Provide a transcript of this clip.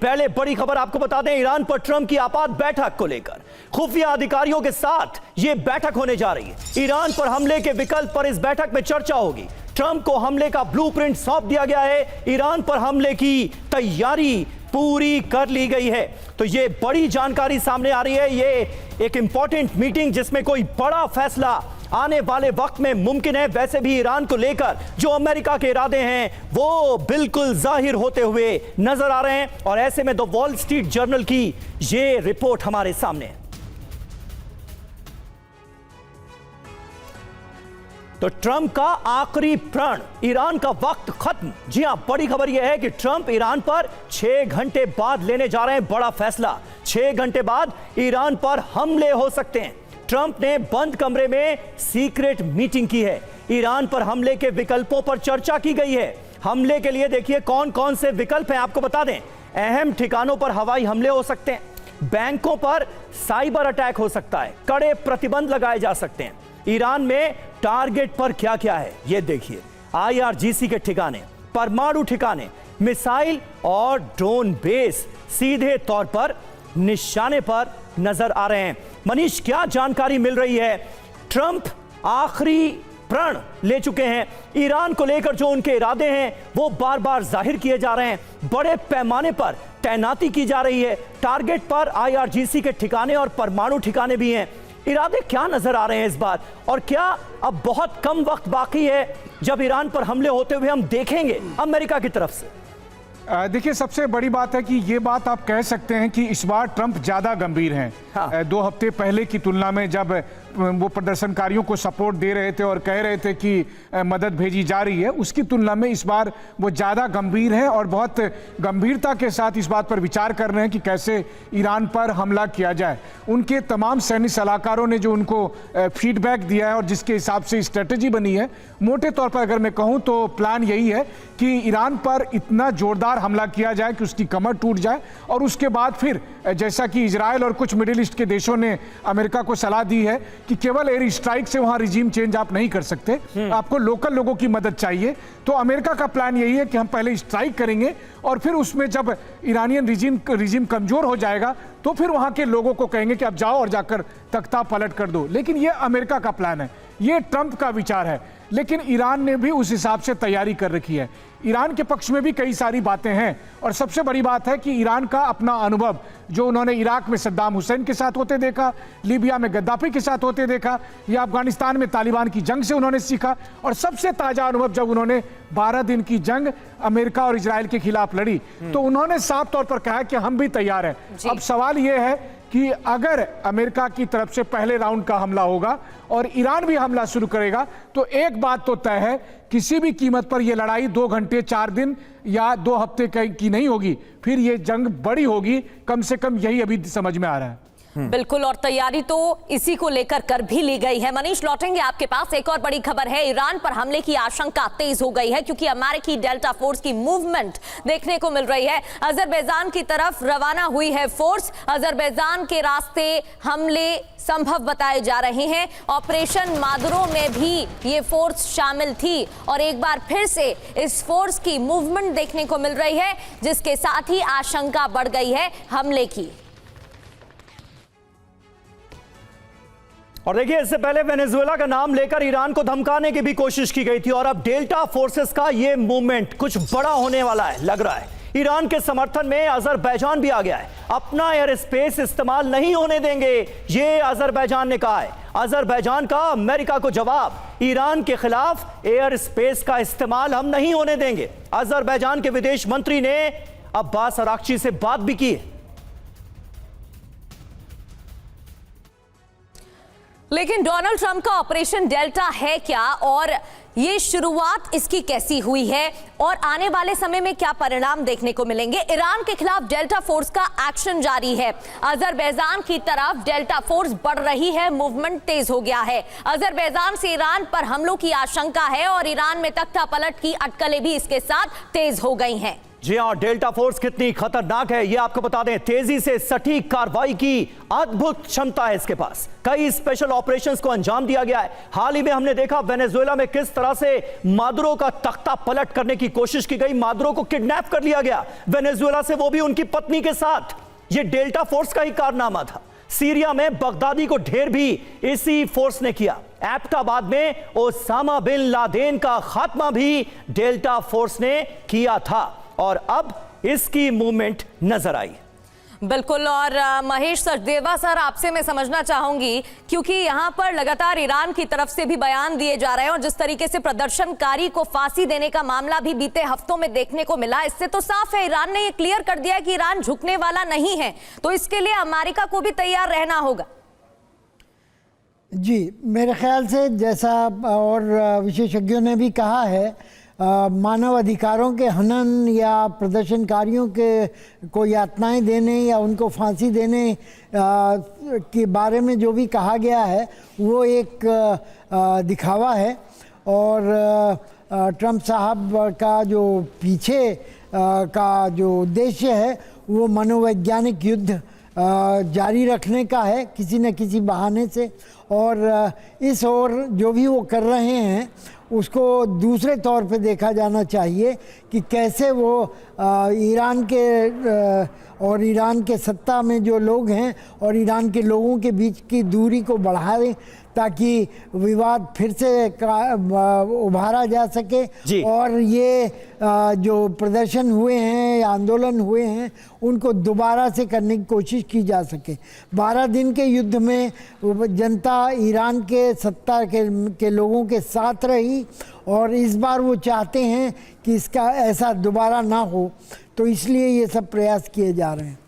पहले बड़ी खबर आपको बता दें, ईरान पर ट्रंप की आपात बैठक को लेकर खुफिया अधिकारियों के साथ यह बैठक होने जा रही है। ईरान पर हमले के विकल्प पर इस बैठक में चर्चा होगी। ट्रंप को हमले का ब्लूप्रिंट सौंप दिया गया है। ईरान पर हमले की तैयारी पूरी कर ली गई है। तो ये बड़ी जानकारी सामने आ रही है। ये एक इंपॉर्टेंट मीटिंग जिसमें कोई बड़ा फैसला आने वाले वक्त में मुमकिन है। वैसे भी ईरान को लेकर जो अमेरिका के इरादे हैं वो बिल्कुल जाहिर होते हुए नजर आ रहे हैं। और ऐसे में द वॉल स्ट्रीट जर्नल की ये रिपोर्ट हमारे सामने है। तो ट्रंप का आखिरी प्रण, ईरान का वक्त खत्म। जी हां, बड़ी खबर यह है कि ट्रंप ईरान पर 6 घंटे बाद लेने जा रहे हैं बड़ा फैसला। 6 घंटे बाद ईरान पर हमले हो सकते हैं। ट्रंप ने बंद कमरे में सीक्रेट मीटिंग की है। ईरान पर हमले के विकल्पों पर चर्चा की गई है। हमले के लिए देखिए कौन कौन से विकल्प हैं आपको बता दें। अहम ठिकानों पर हवाई हमले हो सकते हैं, बैंकों पर साइबर अटैक हो सकता है, कड़े प्रतिबंध लगाए जा सकते हैं। ईरान में टारगेट पर क्या क्या है ये देखिए। IRGC के ठिकाने, परमाणु ठिकाने, मिसाइल और ड्रोन बेस सीधे तौर पर निशाने पर नजर आ रहे हैं। मनीष, क्या जानकारी मिल रही है? ट्रंप आखिरी प्रण ले चुके हैं। ईरान को लेकर जो उनके इरादे हैं वो बार बार जाहिर किए जा रहे हैं। बड़े पैमाने पर तैनाती की जा रही है। टारगेट पर IRGC के ठिकाने और परमाणु ठिकाने भी हैं। इरादे क्या नजर आ रहे हैं इस बार? और क्या अब बहुत कम वक्त बाकी है जब ईरान पर हमले होते हुए हम देखेंगे अमेरिका की तरफ से? देखिए, सबसे बड़ी बात है कि ये बात आप कह सकते हैं कि इस बार ट्रंप ज़्यादा गंभीर हैं। हाँ। 2 हफ्ते पहले की तुलना में जब वो प्रदर्शनकारियों को सपोर्ट दे रहे थे और कह रहे थे कि मदद भेजी जा रही है, उसकी तुलना में इस बार वो ज़्यादा गंभीर हैं और बहुत गंभीरता के साथ इस बात पर विचार कर रहे हैं कि कैसे ईरान पर हमला किया जाए। उनके तमाम सैन्य सलाहकारों ने जो उनको फीडबैक दिया है और जिसके हिसाब से स्ट्रेटजी बनी है, मोटे तौर पर अगर मैं कहूँ तो प्लान यही है कि ईरान पर इतना जोरदार हमला किया जाए कि उसकी कमर टूट जाए और उसके बाद फिर जैसा कि इजराइल और कुछ मिडिल ईस्ट के देशों ने अमेरिका को सलाह दी है कि केवल एयर स्ट्राइक से वहां रिजीम चेंज आप नहीं कर सकते, आपको लोकल लोगों की मदद चाहिए। तो अमेरिका का प्लान यही है कि हम पहले स्ट्राइक करेंगे और फिर उसमें जब ईरानियन रिजीम कमजोर हो जाएगा तो फिर वहां के लोगों को कहेंगे कि अब जाओ और जाकर तख्ता पलट कर दो। लेकिन यह अमेरिका का प्लान है, ये ट्रंप का विचार है। लेकिन ईरान ने भी उस हिसाब से तैयारी कर रखी है। ईरान के पक्ष में भी कई सारी बातें हैं और सबसे बड़ी बात है कि ईरान का अपना अनुभव जो उन्होंने इराक में सद्दाम हुसैन के साथ होते देखा, लीबिया में गद्दाफी के साथ होते देखा, या अफगानिस्तान में तालिबान की जंग से उन्होंने सीखा, और सबसे ताजा अनुभव जब उन्होंने 12 दिन की जंग अमेरिका और इजराइल के खिलाफ लड़ी तो उन्होंने साफ तौर पर कहा कि हम भी तैयार हैं। अब सवाल यह है कि अगर अमेरिका की तरफ से पहले राउंड का हमला होगा और ईरान भी हमला शुरू करेगा तो एक बात तो तय है, किसी भी कीमत पर यह लड़ाई 2 घंटे 4 दिन या 2 हफ्ते की नहीं होगी, फिर यह जंग बड़ी होगी। कम से कम यही अभी समझ में आ रहा है। बिल्कुल, और तैयारी तो इसी को लेकर कर भी ली गई है। मनीष, लौटेंगे आपके पास। एक और बड़ी खबर है, ईरान पर हमले की आशंका तेज हो गई है क्योंकि अमेरिकी डेल्टा फोर्स की मूवमेंट देखने को मिल रही है। अजरबैजान की तरफ रवाना हुई है फोर्स। अजरबैजान के रास्ते हमले संभव बताए जा रहे हैं। ऑपरेशन मादुरो में भी ये फोर्स शामिल थी और एक बार फिर से इस फोर्स की मूवमेंट देखने को मिल रही है, जिसके साथ ही आशंका बढ़ गई है हमले की। और देखिए, इससे पहले वेनेजुएला का नाम लेकर ईरान को धमकाने की भी कोशिश की गई थी और अब डेल्टा फोर्सेस का ये मूवमेंट कुछ बड़ा होने वाला है लग रहा है। ईरान के समर्थन में अजरबैजान भी आ गया है। अपना एयर स्पेस इस्तेमाल नहीं होने देंगे, ये अजरबैजान ने कहा है। अजरबैजान का अमेरिका को जवाब, ईरान के खिलाफ एयर स्पेस का इस्तेमाल हम नहीं होने देंगे। अजरबैजान के विदेश मंत्री ने अब्बास अराक्ची से बात भी की है। लेकिन डोनाल्ड ट्रंप का ऑपरेशन डेल्टा है क्या, और ये शुरुआत इसकी कैसी हुई है, और आने वाले समय में क्या परिणाम देखने को मिलेंगे? ईरान के खिलाफ डेल्टा फोर्स का एक्शन जारी है। अजरबैजान की तरफ डेल्टा फोर्स बढ़ रही है, मूवमेंट तेज हो गया है। अजरबैजान से ईरान पर हमलों की आशंका है और ईरान में तख्ता पलट की अटकलें भी इसके साथ तेज हो गई हैं। जी हाँ, डेल्टा फोर्स कितनी खतरनाक है ये आपको बता दें। तेजी से सटीक कार्रवाई की अद्भुत क्षमता है इसके पास। कई स्पेशल ऑपरेशंस को अंजाम दिया गया है। हाल ही में हमने देखा वेनेजुएला में किस तरह से मादुरो का तख्ता पलट करने की कोशिश की गई। मादुरो को किडनैप कर लिया गया वेनेजुएला से, वो भी उनकी पत्नी के साथ। ये डेल्टा फोर्स का ही कारनामा था। सीरिया में बगदादी को ढेर भी इसी फोर्स ने किया। एबटाबाद में ओसामा बिन लादेन का खात्मा भी डेल्टा फोर्स ने किया था और अब इसकी मूवमेंट नजर आई। बिल्कुल। और महेश सचदेवा सर, आपसे मैं समझना चाहूंगी, क्योंकि यहां पर लगातार ईरान की तरफ से भी बयान दिए जा रहे हैं और जिस तरीके से प्रदर्शनकारी को फांसी देने का मामला भी बीते हफ्तों में देखने को मिला, इससे तो साफ है ईरान ने ये क्लियर कर दिया कि ईरान झुकने वाला नहीं है। तो इसके लिए अमेरिका को भी तैयार रहना होगा। जी, मेरे ख्याल से जैसा और विशेषज्ञों ने भी कहा है, मानव अधिकारों के हनन या प्रदर्शनकारियों के को यातनाएं देने या उनको फांसी देने के बारे में जो भी कहा गया है वो एक दिखावा है। और ट्रंप साहब का जो पीछे का जो उद्देश्य है वो मनोवैज्ञानिक युद्ध जारी रखने का है किसी न किसी बहाने से। और इस ओर जो भी वो कर रहे हैं उसको दूसरे तौर पे देखा जाना चाहिए कि कैसे वो ईरान के और ईरान के सत्ता में जो लोग हैं और ईरान के लोगों के बीच की दूरी को बढ़ाएं ताकि विवाद फिर से उभारा जा सके और ये जो प्रदर्शन हुए हैं या आंदोलन हुए हैं उनको दोबारा से करने की कोशिश की जा सके। 12 दिन के युद्ध में जनता ईरान के सत्ता के लोगों के साथ रही और इस बार वो चाहते हैं कि इसका ऐसा दोबारा ना हो, तो इसलिए ये सब प्रयास किए जा रहे हैं।